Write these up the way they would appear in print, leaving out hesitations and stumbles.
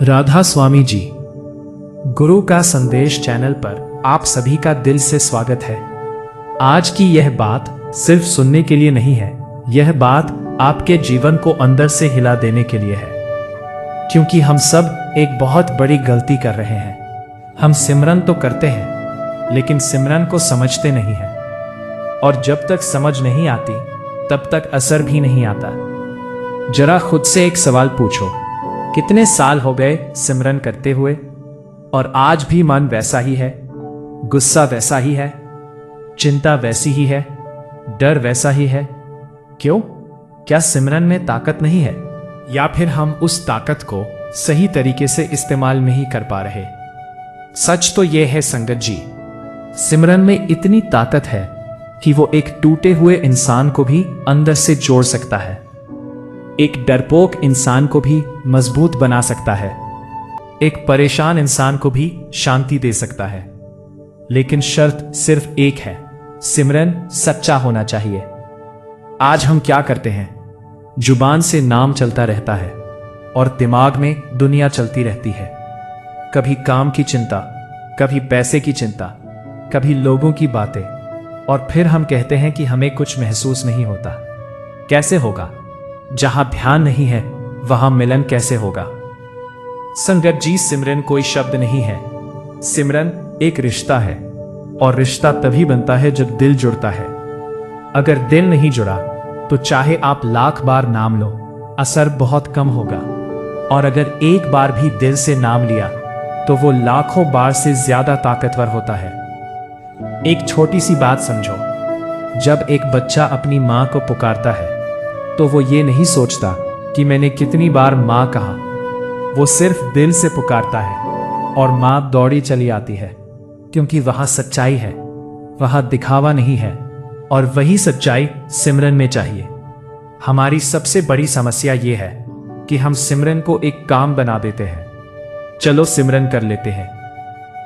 राधा स्वामी जी, गुरु का संदेश चैनल पर आप सभी का दिल से स्वागत है। आज की यह बात सिर्फ सुनने के लिए नहीं है, यह बात आपके जीवन को अंदर से हिला देने के लिए है। क्योंकि हम सब एक बहुत बड़ी गलती कर रहे हैं। हम सिमरन तो करते हैं, लेकिन सिमरन को समझते नहीं हैं। और जब तक समझ नहीं आती, तब तक असर भी नहीं आता। जरा खुद से एक सवाल पूछो, कितने साल हो गए सिमरन करते हुए, और आज भी मन वैसा ही है, गुस्सा वैसा ही है, चिंता वैसी ही है, डर वैसा ही है? क्यों? क्या सिमरन में ताकत नहीं है, या फिर हम उस ताकत को सही तरीके से इस्तेमाल नहीं कर पा रहे? सच तो यह है संगत जी, सिमरन में इतनी ताकत है कि वो एक टूटे हुए इंसान को भी अंदर से जोड़ सकता है, एक डरपोक इंसान को भी मजबूत बना सकता है, एक परेशान इंसान को भी शांति दे सकता है। लेकिन शर्त सिर्फ एक है, सिमरन सच्चा होना चाहिए। आज हम क्या करते हैं? जुबान से नाम चलता रहता है और दिमाग में दुनिया चलती रहती है। कभी काम की चिंता, कभी पैसे की चिंता, कभी लोगों की बातें, और फिर हम कहते हैं कि हमें कुछ महसूस नहीं होता। कैसे होगा? जहां ध्यान नहीं है, वहां मिलन कैसे होगा? संगत जी, सिमरन कोई शब्द नहीं है। सिमरन एक रिश्ता है, और रिश्ता तभी बनता है जब दिल जुड़ता है। अगर दिल नहीं जुड़ा, तो चाहे आप लाख बार नाम लो, असर बहुत कम होगा। और अगर एक बार भी दिल से नाम लिया, तो वो लाखों बार से ज्यादा ताकतवर होता है। एक छोटी सी बात समझो, जब एक बच्चा अपनी मां को पुकारता है, तो वो ये नहीं सोचता कि मैंने कितनी बार मां कहा। वो सिर्फ दिल से पुकारता है, और मां दौड़ी चली आती है, क्योंकि वहां सच्चाई है, वहां दिखावा नहीं है। और वही सच्चाई सिमरन में चाहिए। हमारी सबसे बड़ी समस्या ये है कि हम सिमरन को एक काम बना देते हैं। चलो सिमरन कर लेते हैं,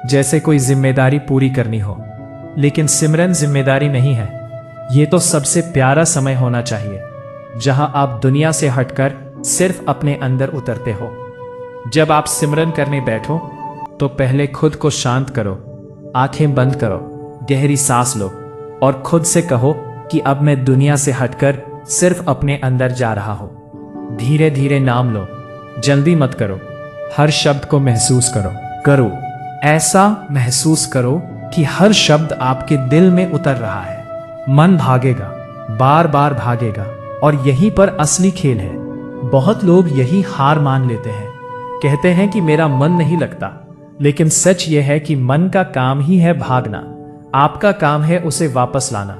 जैसे कोई जिम्मेदारी पूरी करनी हो। लेकिन सिमरन जिम्मेदारी नहीं है, ये तो सबसे प्यारा समय होना चाहिए, जहां आप दुनिया से हटकर सिर्फ अपने अंदर उतरते हो। जब आप सिमरन करने बैठो, तो पहले खुद को शांत करो, आंखें बंद करो, गहरी सांस लो, और खुद से कहो कि अब मैं दुनिया से हटकर सिर्फ अपने अंदर जा रहा हूं। धीरे धीरे नाम लो, जल्दी मत करो। हर शब्द को महसूस करो। ऐसा महसूस करो कि हर शब्द आपके दिल में उतर रहा है। मन भागेगा, बार बार भागेगा, और यहीं पर असली खेल है। बहुत लोग यही हार मान लेते हैं, कहते हैं कि मेरा मन नहीं लगता। लेकिन सच यह है कि मन का काम ही है भागना, आपका काम है उसे वापस लाना।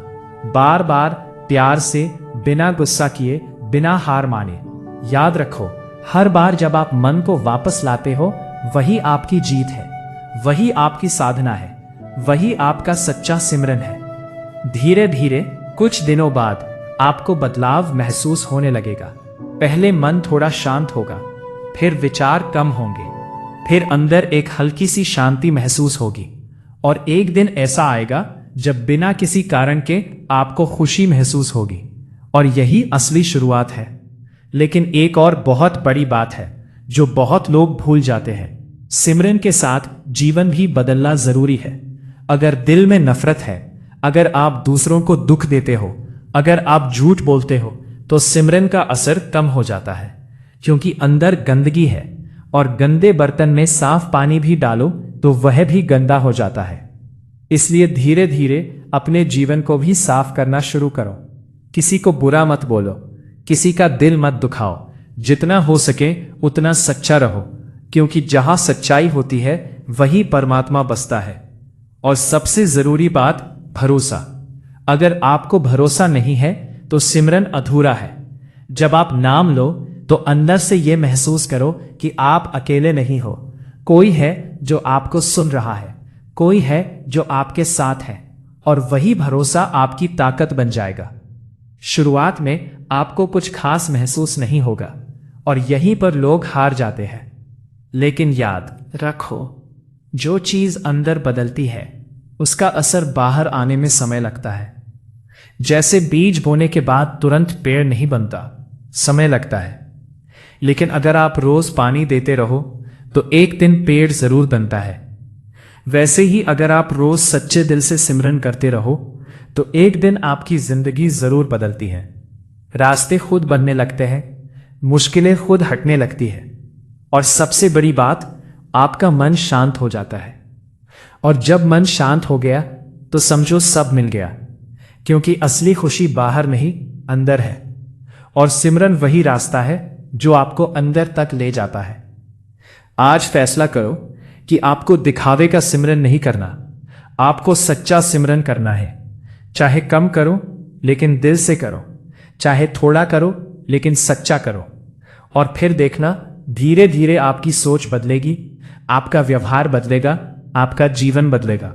बार बार प्यार से, बिना गुस्सा किए, बिना हार माने। याद रखो, हर बार जब आप मन को वापस लाते हो, वही आपकी जीत है, वही आपकी साधना है, वही आपका सच्चा सिमरन है। धीरे धीरे कुछ दिनों बाद आपको बदलाव महसूस होने लगेगा। पहले मन थोड़ा शांत होगा, फिर विचार कम होंगे, फिर अंदर एक हल्की सी शांति महसूस होगी। और एक दिन ऐसा आएगा जब बिना किसी कारण के आपको खुशी महसूस होगी। और यही असली शुरुआत है। लेकिन एक और बहुत बड़ी बात है जो बहुत लोग भूल जाते हैं, सिमरन के साथ जीवन भी बदलना जरूरी है। अगर दिल में नफरत है, अगर आप दूसरों को दुख देते हो, अगर आप झूठ बोलते हो, तो सिमरन का असर कम हो जाता है। क्योंकि अंदर गंदगी है, और गंदे बर्तन में साफ पानी भी डालो तो वह भी गंदा हो जाता है। इसलिए धीरे धीरे अपने जीवन को भी साफ करना शुरू करो। किसी को बुरा मत बोलो, किसी का दिल मत दुखाओ। जितना हो सके उतना सच्चा रहो, क्योंकि जहां सच्चाई होती है, वही परमात्मा बसता है। और सबसे जरूरी बात, भरोसा। अगर आपको भरोसा नहीं है, तो सिमरन अधूरा है। जब आप नाम लो, तो अंदर से यह महसूस करो कि आप अकेले नहीं हो। कोई है जो आपको सुन रहा है, कोई है जो आपके साथ है, और वही भरोसा आपकी ताकत बन जाएगा। शुरुआत में आपको कुछ खास महसूस नहीं होगा, और यहीं पर लोग हार जाते हैं। लेकिन याद रखो, जो चीज अंदर बदलती है, उसका असर बाहर आने में समय लगता है। जैसे बीज बोने के बाद तुरंत पेड़ नहीं बनता, समय लगता है। लेकिन अगर आप रोज पानी देते रहो, तो एक दिन पेड़ जरूर बनता है। वैसे ही अगर आप रोज सच्चे दिल से सिमरन करते रहो तो एक दिन आपकी जिंदगी जरूर बदलती है। रास्ते खुद बनने लगते हैं, मुश्किलें खुद हटने लगती है और सबसे बड़ी बात, आपका मन शांत हो जाता है। और जब मन शांत हो गया तो समझो सब मिल गया, क्योंकि असली खुशी बाहर नहीं अंदर है। और सिमरन वही रास्ता है जो आपको अंदर तक ले जाता है। आज फैसला करो कि आपको दिखावे का सिमरन नहीं करना, आपको सच्चा सिमरन करना है। चाहे कम करो लेकिन दिल से करो, चाहे थोड़ा करो लेकिन सच्चा करो। और फिर देखना, धीरे धीरे आपकी सोच बदलेगी, आपका व्यवहार बदलेगा, आपका जीवन बदलेगा।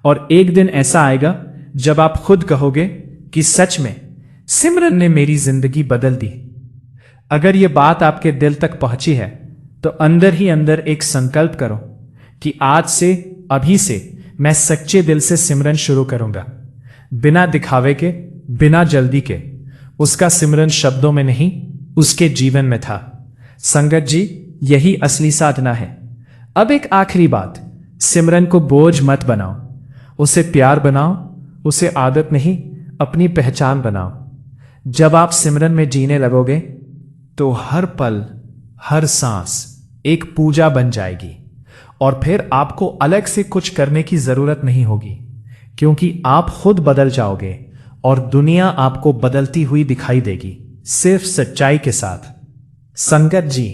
और एक दिन ऐसा आएगा जब आप खुद कहोगे कि सच में सिमरन ने मेरी जिंदगी बदल दी। अगर यह बात आपके दिल तक पहुंची है तो अंदर ही अंदर एक संकल्प करो कि आज से, अभी से मैं सच्चे दिल से सिमरन शुरू करूंगा, बिना दिखावे के, बिना जल्दी के। उसका सिमरन शब्दों में नहीं, उसके जीवन में था। संगत जी, यही असली साधना है। अब एक आखिरी बात, सिमरन को बोझ मत बनाओ, उसे प्यार बनाओ, उसे आदत नहीं अपनी पहचान बनाओ। जब आप सिमरन में जीने लगोगे तो हर पल, हर सांस एक पूजा बन जाएगी और फिर आपको अलग से कुछ करने की जरूरत नहीं होगी, क्योंकि आप खुद बदल जाओगे और दुनिया आपको बदलती हुई दिखाई देगी, सिर्फ सच्चाई के साथ। संगत जी,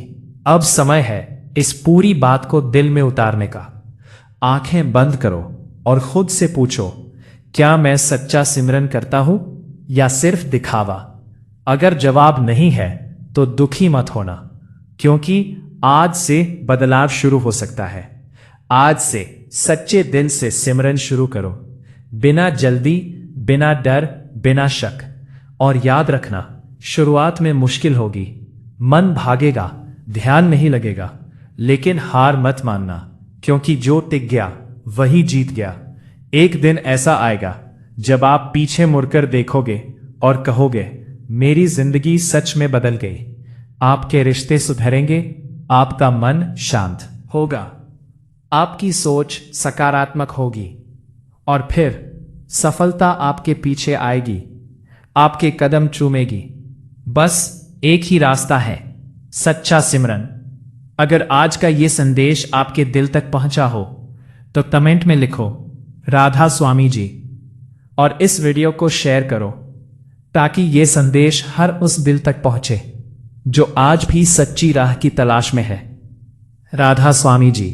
अब समय है इस पूरी बात को दिल में उतारने का। आंखें बंद करो और खुद से पूछो, क्या मैं सच्चा सिमरन करता हूं या सिर्फ दिखावा? अगर जवाब नहीं है तो दुखी मत होना, क्योंकि आज से बदलाव शुरू हो सकता है। आज से सच्चे दिल से सिमरन शुरू करो, बिना जल्दी, बिना डर, बिना शक। और याद रखना, शुरुआत में मुश्किल होगी, मन भागेगा, ध्यान नहीं लगेगा, लेकिन हार मत मानना, क्योंकि जो टिक गया वही जीत गया। एक दिन ऐसा आएगा जब आप पीछे मुड़कर देखोगे और कहोगे, मेरी जिंदगी सच में बदल गई। आपके रिश्ते सुधरेंगे, आपका मन शांत होगा, आपकी सोच सकारात्मक होगी और फिर सफलता आपके पीछे आएगी, आपके कदम चूमेगी। बस एक ही रास्ता है, सच्चा सिमरन। अगर आज का ये संदेश आपके दिल तक पहुंचा हो तो कमेंट में लिखो, राधा स्वामी जी, और इस वीडियो को शेयर करो ताकि ये संदेश हर उस दिल तक पहुंचे जो आज भी सच्ची राह की तलाश में है। राधा स्वामी जी।